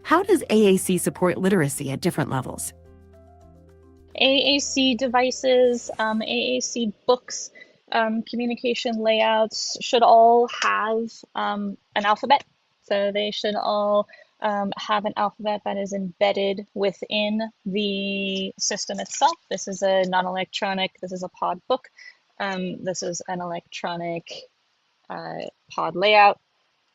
How does AAC support literacy at different levels? AAC devices, AAC books, communication layouts should all have an alphabet. So they should all have an alphabet that is embedded within the system itself. This is a non-electronic, this is a pod book. This is an electronic pod layout.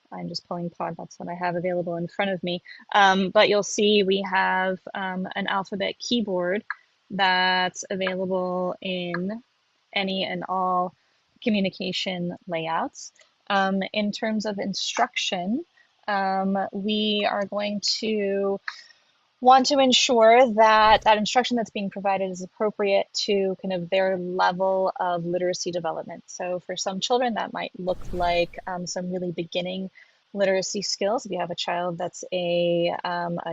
I'm just pulling pod, that's what I have available in front of me. But you'll see we have an alphabet keyboard that's available in any and all communication layouts. In terms of instruction, we are going to want to ensure that that instruction that's being provided is appropriate to kind of their level of literacy development. So for some children, that might look like some really beginning literacy skills. If you have a child that's a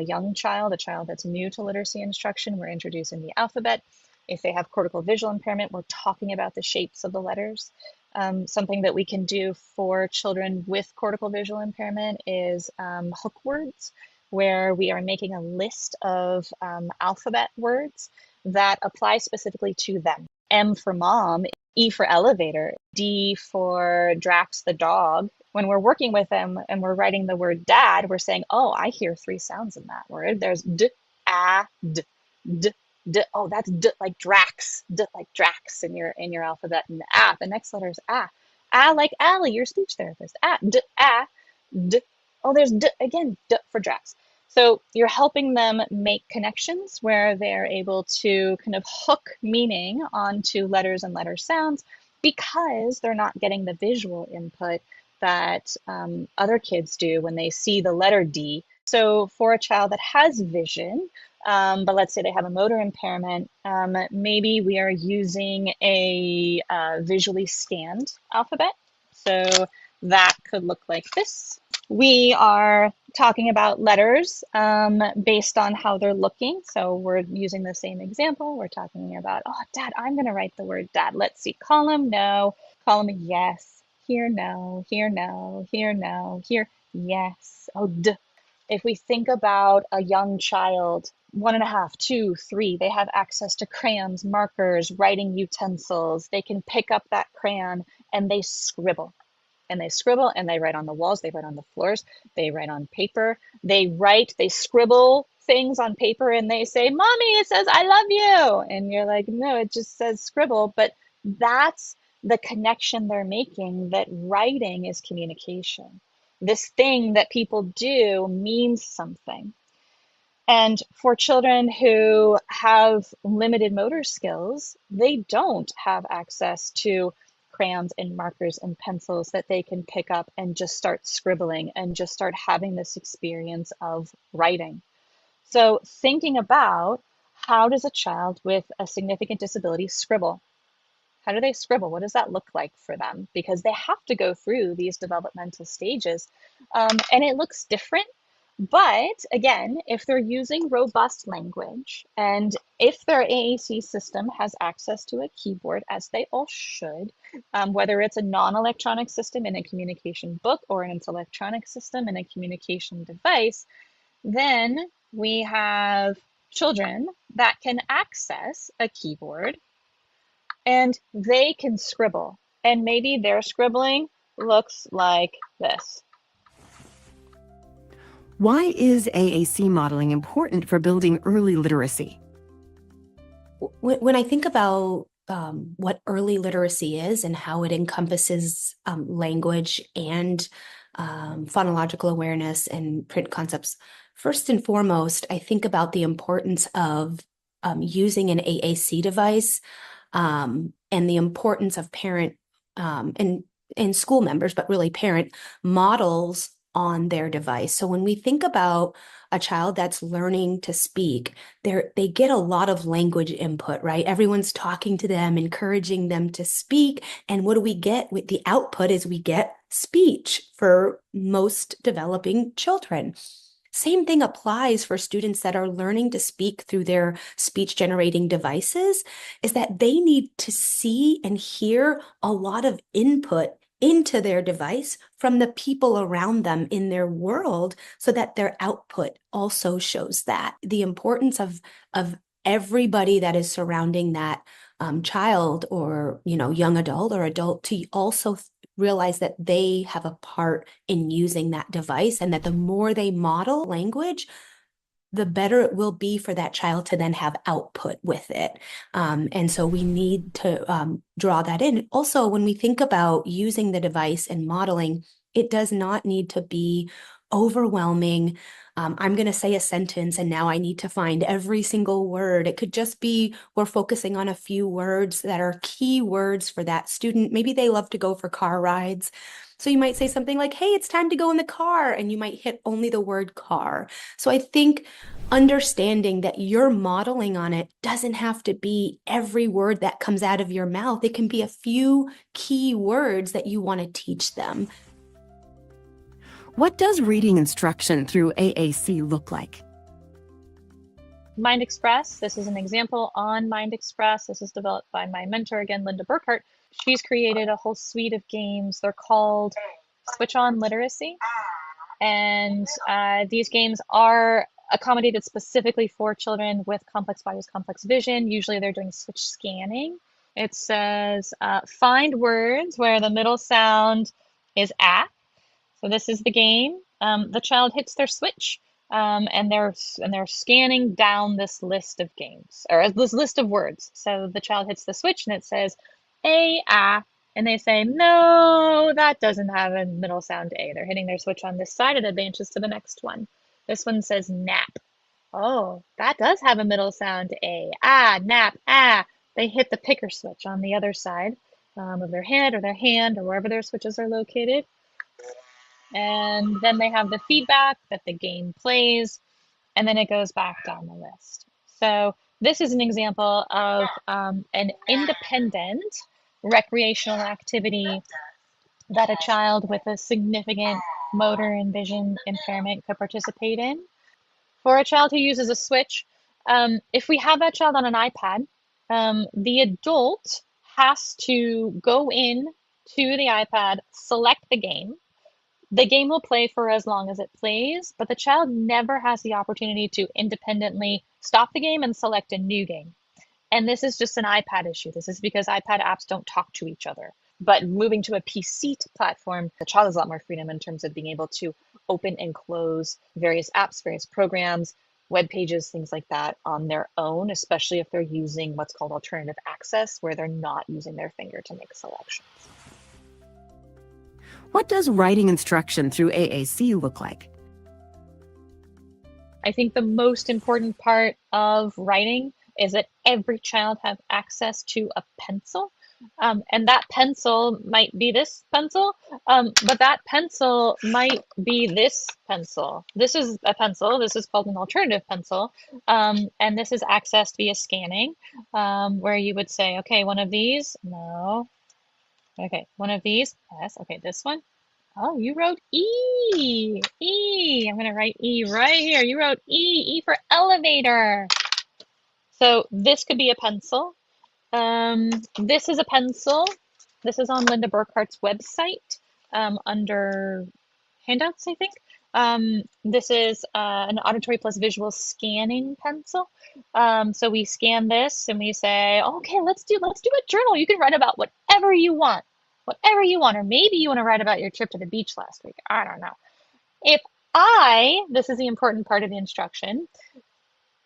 young child, a child that's new to literacy instruction, we're introducing the alphabet. If they have cortical visual impairment, we're talking about the shapes of the letters. Something that we can do for children with cortical visual impairment is hook words, where we are making a list of alphabet words that apply specifically to them. M for mom, E for elevator, D for Drax the dog. When we're working with them and we're writing the word dad, we're saying, oh, I hear three sounds in that word. There's D, A, D, D, D. Oh, that's D like Drax, D like Drax in your alphabet. And A, the next letter is A. A like Allie, your speech therapist. A, D, A, D. Oh, there's D again, D for Drax. So you're helping them make connections where they're able to kind of hook meaning onto letters and letter sounds because they're not getting the visual input that other kids do when they see the letter D. So for a child that has vision, but let's say they have a motor impairment, maybe we are using a visually scanned alphabet. So that could look like this. We are talking about letters based on how they're looking. So we're using the same example. We're talking about, oh, dad, I'm going to write the word dad. Let's see, column, no, column, yes, here, no, here, no, here, no, here, yes, oh, d. If we think about a young child, 1.5, 2, 3, they have access to crayons, markers, writing utensils. They can pick up that crayon and they scribble. And they scribble and they write on the walls, they write on the floors, they write on paper, they scribble things on paper and they say, Mommy, it says, I love you. And you're like, no, it just says scribble. But that's the connection they're making, that writing is communication. This thing that people do means something. And for children who have limited motor skills, they don't have access to crayons and markers and pencils that they can pick up and just start scribbling and just start having this experience of writing. So thinking about, how does a child with a significant disability scribble? How do they scribble? What does that look like for them? Because they have to go through these developmental stages, and it looks different. But again, if they're using robust language and if their AAC system has access to a keyboard, as they all should, whether it's a non-electronic system in a communication book or an electronic system in a communication device, then we have children that can access a keyboard and they can scribble. And maybe their scribbling looks like this. Why is AAC modeling important for building early literacy? When I think about what early literacy is and how it encompasses language and phonological awareness and print concepts, first and foremost, I think about the importance of using an AAC device and the importance of parent and school members, but really parent models on their device. So when we think about a child that's learning to speak, they get a lot of language input, right? Everyone's talking to them, encouraging them to speak. And what do we get with the output is we get speech for most developing children. Same thing applies for students that are learning to speak through their speech generating devices, is that they need to see and hear a lot of input into their device from the people around them in their world, so that their output also shows that. The importance of everybody that is surrounding that child or young adult or adult to also realize that they have a part in using that device, and that the more they model language, the better it will be for that child to then have output with it. And so we need to draw that in. Also, when we think about using the device and modeling, it does not need to be overwhelming. I'm going to say a sentence and now I need to find every single word. It could just be we're focusing on a few words that are key words for that student. Maybe they love to go for car rides. So you might say something like, hey, it's time to go in the car, and you might hit only the word car. So I think understanding that you're modeling on it doesn't have to be every word that comes out of your mouth. It can be a few key words that you want to teach them. What does reading instruction through AAC look like? Mind Express, this is an example on Mind Express. This is developed by my mentor, again, Linda Burkhart. She's created a whole suite of games. They're called Switch On Literacy. And these games are accommodated specifically for children with complex bodies, complex vision. Usually they're doing switch scanning. It says, find words where the middle sound is ah. So this is the game. The child hits their switch, and they're scanning down this list of games, or this list of words. So the child hits the switch and it says a, ah, and they say, no, that doesn't have a middle sound A. They're hitting their switch on this side, it advances to the next one. This one says nap. Oh, that does have a middle sound A. Ah, nap, ah. They hit the picker switch on the other side of their head or their hand or wherever their switches are located. And then they have the feedback that the game plays, and then it goes back down the list. So this is an example of an independent recreational activity that a child with a significant motor and vision impairment could participate in. For a child who uses a switch, if we have that child on an iPad, the adult has to go in to the iPad, select the game. The game will play for as long as it plays, but the child never has the opportunity to independently stop the game and select a new game. And this is just an iPad issue. This is because iPad apps don't talk to each other. But moving to a PC platform, the child has a lot more freedom in terms of being able to open and close various apps, various programs, web pages, things like that on their own, especially if they're using what's called alternative access, where they're not using their finger to make selections. What does writing instruction through AAC look like? I think the most important part of writing is that every child have access to a pencil. And that pencil might be this pencil, but that pencil might be this pencil. This is a pencil. This is called an alternative pencil. And this is accessed via scanning, where you would say, okay, one of these, no. Okay, one of these, yes. Okay, this one. Oh, you wrote E. E. I'm going to write E right here. You wrote E. E for elevator. So this could be a pencil. This is a pencil. This is on Linda Burkhart's website under handouts, I think. This is an auditory plus visual scanning pencil. So we scan this and we say, okay, let's do a journal. You can write about whatever you want. Whatever you want, or maybe you want to write about your trip to the beach last week. I don't know. This is the important part of the instruction.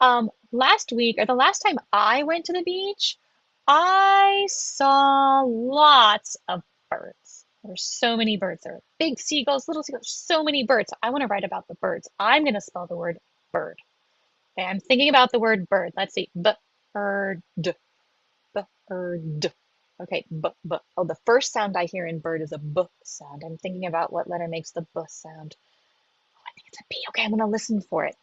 Last week, or the last time I went to the beach, I saw lots of birds. There were so many birds. There were big seagulls, little seagulls, so many birds. I want to write about the birds. I'm going to spell the word bird. Okay, I'm thinking about the word bird. Let's see. Bird. Bird. Okay, oh, the first sound I hear in bird is a B sound. I'm thinking about what letter makes the B sound. Oh, I think it's a B. Okay, I'm going to listen for it.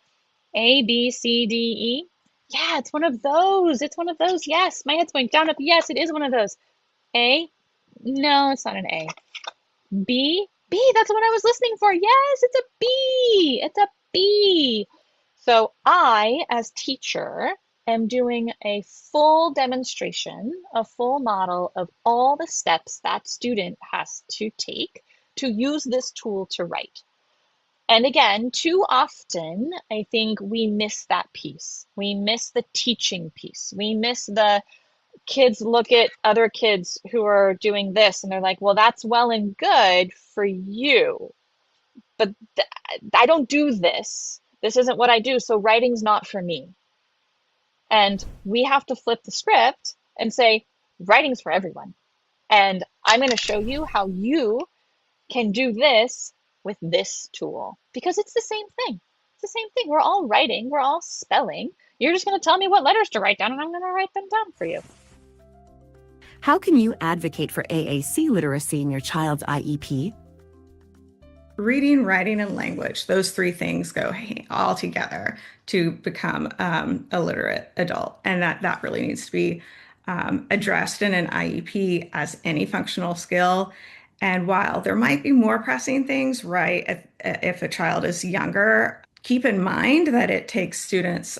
A, B, C, D, E. Yeah, it's one of those. It's one of those. Yes, my head's going down, up. Yes, it is one of those. A? No, it's not an A. B? B, that's what I was listening for. Yes, it's a B. It's a B. So I, as teacher, am doing a full demonstration, a full model of all the steps that student has to take to use this tool to write. And again, too often, I think we miss that piece. We miss the teaching piece. We miss the kids look at other kids who are doing this and they're like, well, that's well and good for you, but I don't do this. This isn't what I do, so writing's not for me. And we have to flip the script and say, writing's for everyone. And I'm going to show you how you can do this with this tool because it's the same thing. It's the same thing. We're all writing, we're all spelling. You're just going to tell me what letters to write down, and I'm going to write them down for you. How can you advocate for AAC literacy in your child's IEP? Reading, writing, and language, those three things go all together to become a literate adult. And that really needs to be addressed in an IEP as any functional skill. And while there might be more pressing things, right, if a child is younger, keep in mind that it takes students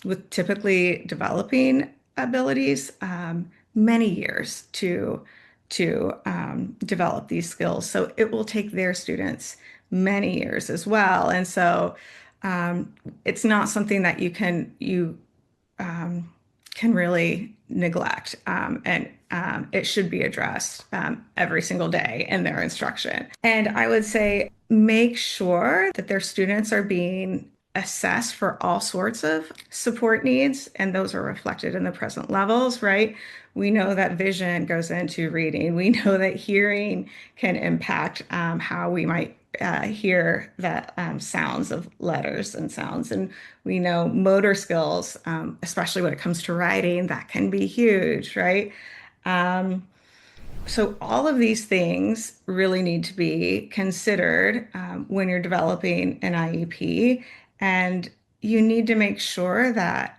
with typically developing abilities many years to develop these skills. So it will take their students many years as well. And so it's not something that you can really neglect. And it should be addressed every single day in their instruction. And I would say make sure that their students are being assessed for all sorts of support needs, and those are reflected in the present levels, right? We know that vision goes into reading. We know that hearing can impact how we might hear the sounds of letters and sounds. And we know motor skills, especially when it comes to writing, that can be huge, right? So all of these things really need to be considered when you're developing an IEP, and you need to make sure that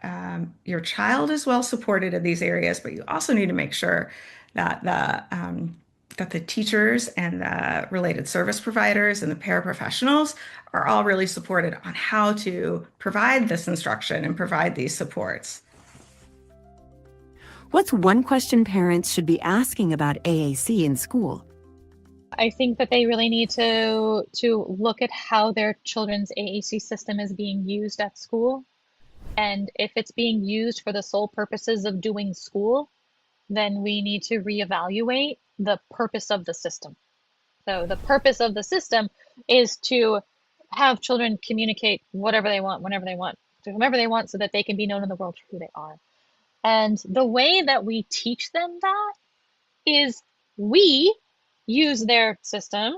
your child is well supported in these areas, but you also need to make sure that the teachers and the related service providers and the paraprofessionals are all really supported on how to provide this instruction and provide these supports. What's one question parents should be asking about AAC in school? I think that they really need to look at how their children's AAC system is being used at school. And if it's being used for the sole purposes of doing school, then we need to reevaluate the purpose of the system. So the purpose of the system is to have children communicate whatever they want, whenever they want, to whomever they want, so that they can be known in the world for who they are. And the way that we teach them that is we use their system,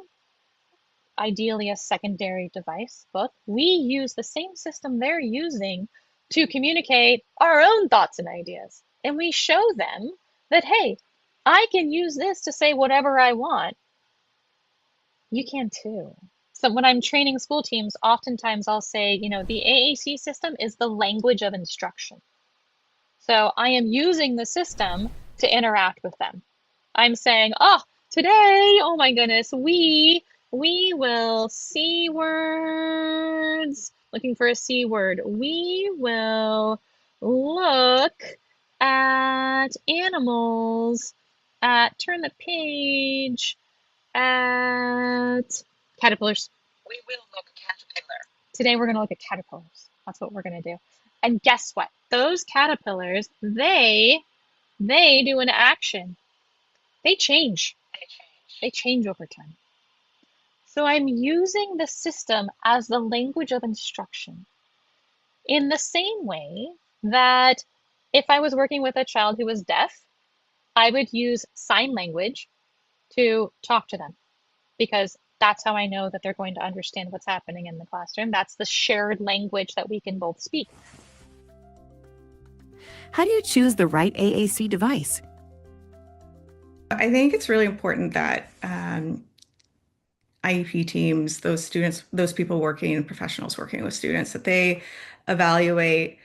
ideally a secondary device book. We use the same system they're using to communicate our own thoughts and ideas. And we show them that, hey, I can use this to say whatever I want. You can too. So when I'm training school teams, oftentimes I'll say, the AAC system is the language of instruction. So I am using the system to interact with them. I'm saying, today, oh my goodness, we will C words, looking for a C word. We will look at animals, turn the page, at caterpillars. We will look at caterpillar. Today we're going to look at caterpillars. That's what we're going to do. And guess what? Those caterpillars, they do an action. They change. They change over time. So I'm using the system as the language of instruction in the same way that if I was working with a child who was deaf, I would use sign language to talk to them because that's how I know that they're going to understand what's happening in the classroom. That's the shared language that we can both speak. How do you choose the right AAC device? I think it's really important that IEP teams, those students, those people working, professionals working with students, that they evaluate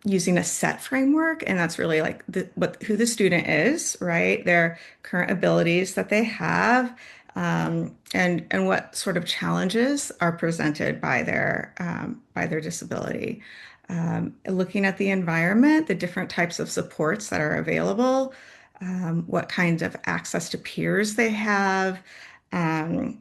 using a set framework, and that's really like who the student is, right? Their current abilities that they have, and what sort of challenges are presented by their disability. looking at the environment, the different types of supports that are available, what kinds of access to peers they have, um,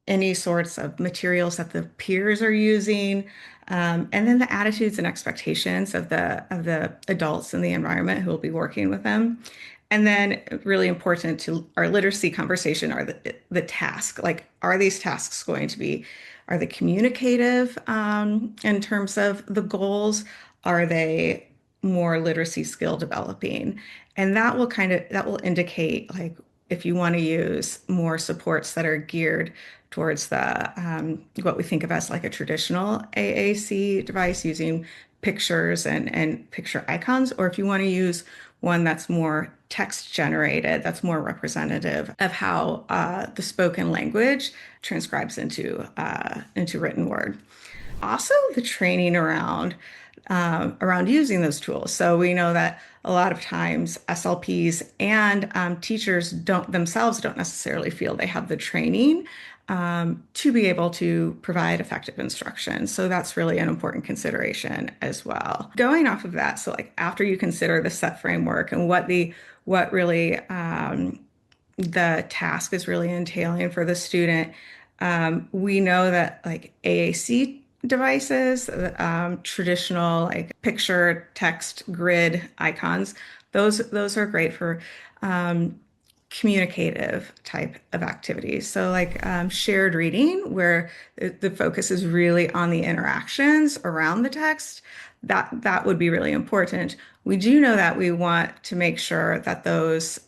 any sorts of materials that the peers are using, and then the attitudes and expectations of the adults in the environment who will be working with them. And then really important to our literacy conversation are the task. Like, are these tasks going to be, are they communicative in terms of the goals? Are they more literacy skill developing? And that will indicate like if you want to use more supports that are geared towards the what we think of as like a traditional AAC device using pictures and picture icons, or if you want to use one that's more text generated, that's more representative of how the spoken language transcribes into written word. Also, the training around using those tools. So we know that a lot of times SLPs and teachers don't necessarily feel they have the training to be able to provide effective instruction. So that's really an important consideration as well. Going off of that, so like after you consider the set framework and what really the task is really entailing for the student, we know that like AAC devices, traditional like picture, text, grid icons, those are great for communicative type of activities. So like shared reading, where the focus is really on the interactions around the text, that would be really important. We do know that we want to make sure that those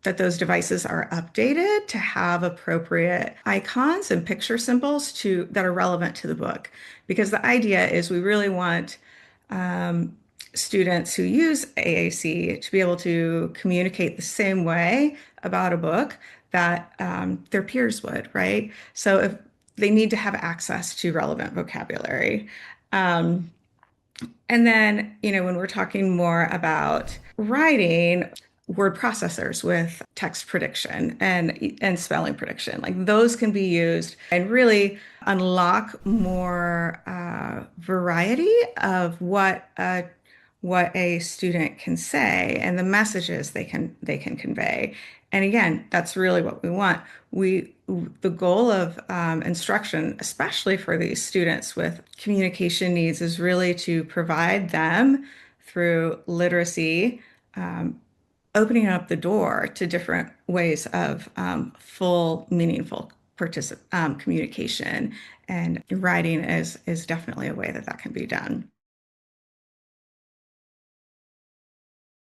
devices are updated to have appropriate icons and picture symbols that are relevant to the book. Because the idea is we really want students who use AAC to be able to communicate the same way about a book that their peers would, right? So if they need to have access to relevant vocabulary. And then, when we're talking more about writing, word processors with text prediction and spelling prediction, like those can be used and really unlock more variety of what a student can say and the messages they can convey. And again, that's really what we want. The goal of instruction, especially for these students with communication needs, is really to provide them through literacy, opening up the door to different ways of full, meaningful communication. And writing is definitely a way that can be done.